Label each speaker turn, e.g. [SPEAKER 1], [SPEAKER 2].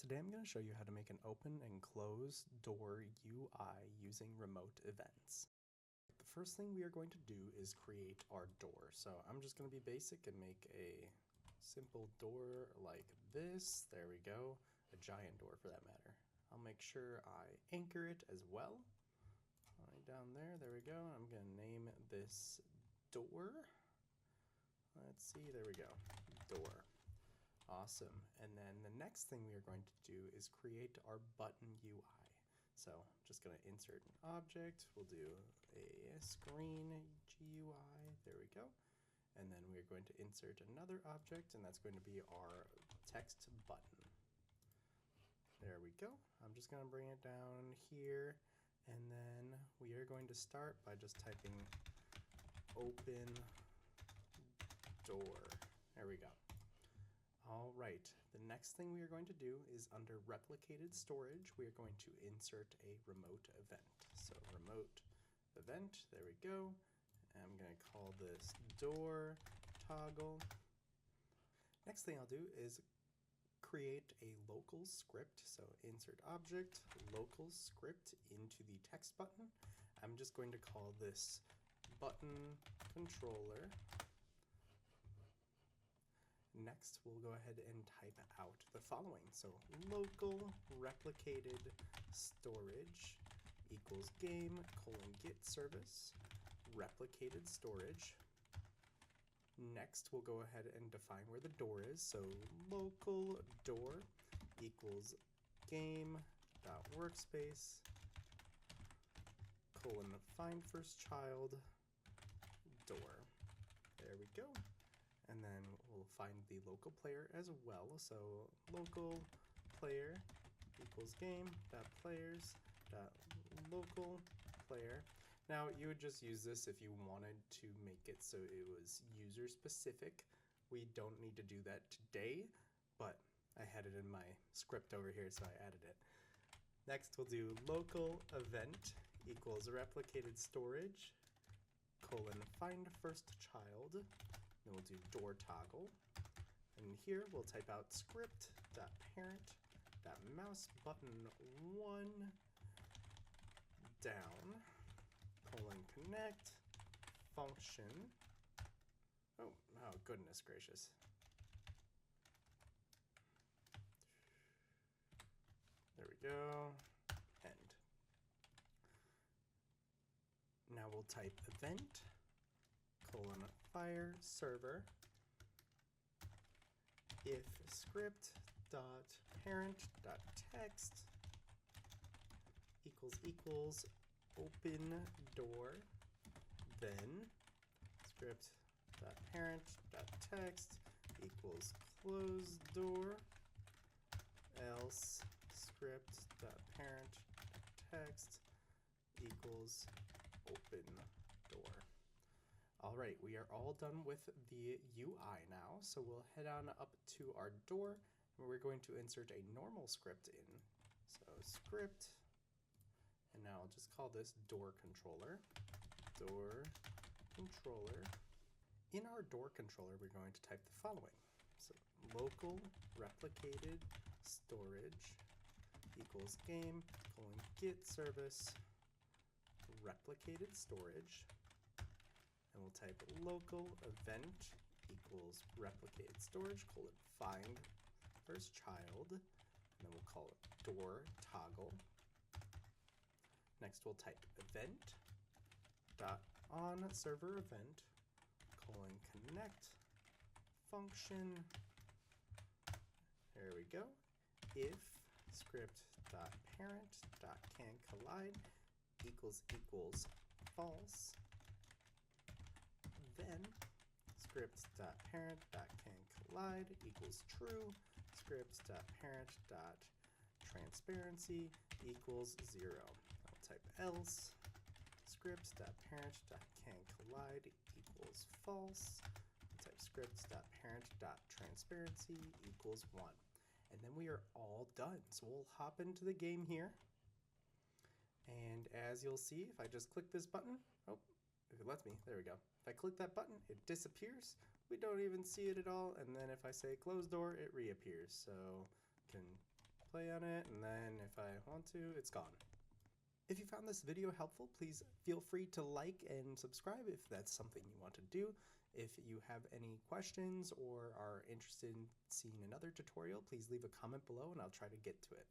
[SPEAKER 1] Today I'm going to show you how to make an open and close door UI using remote events. The first thing we are going to do is create our door. So I'm just going to be basic and make a simple door like this. There we go. A giant door for that matter. I'll make sure I anchor it as well. Right down there. There we go. I'm going to name this door. Let's see. There we go. Door. Awesome. And then the next thing we are going to do is create our button UI. So I'm just going to insert an object. We'll do a screen GUI. There we go. And then we're going to insert another object, and that's going to be our text button. There we go. I'm just going to bring it down here. And then we are going to start by just typing open door. There we go. All right, the next thing we are going to do is under replicated storage, we are going to insert a remote event. So remote event, there we go. I'm going to call this door toggle. Next thing I'll do is create a local script. So insert object, local script into the text button. I'm just going to call this button controller. Next, we'll go ahead and type out the following. So local replicated storage equals game : get service replicated storage. Next, we'll go ahead and define where the door is. So local door equals game workspace : find first child door. There we go. And then we'll find the local player as well. So local player equals game.players.local player. Now you would just use this if you wanted to make it so it was user specific. We don't need to do that today, but I had it in my script over here, so I added it. Next we'll do local event equals replicated storage : find first child. Then we'll do door toggle, and here we'll type out script.parent.mouse button 1 down : connect function. Oh goodness gracious. There we go. End. Now we'll type event : fire server if script.parent.text equals open door, then script.parent.text equals close door, else script.parent.text equals open door. All right, we are all done with the UI now, so we'll head on up to our door, and we're going to insert a normal script in. So script, and now I'll just call this door controller. Door controller. In our door controller, we're going to type the following. So local replicated storage equals game : get service replicated storage. And we'll type local event equals replicated storage : find first child, and then we'll call it door toggle. Next we'll type event dot on server event : connect function. There we go. If script.parent.canCollide equals false, then script.parent.canCollide equals true, script.parent.transparency equals 0. I'll type else script.parent.canCollide equals false. I'll type script.parent.transparency equals 1. And then we are all done. So we'll hop into the game here. And as you'll see, if I just click this button, if it lets me, there we go. If I click that button, it disappears. We don't even see it at all. And then if I say close door, it reappears. So you can play on it, and then if I want to, it's gone. If you found this video helpful, please feel free to like and subscribe if that's something you want to do. If you have any questions or are interested in seeing another tutorial, please leave a comment below and I'll try to get to it.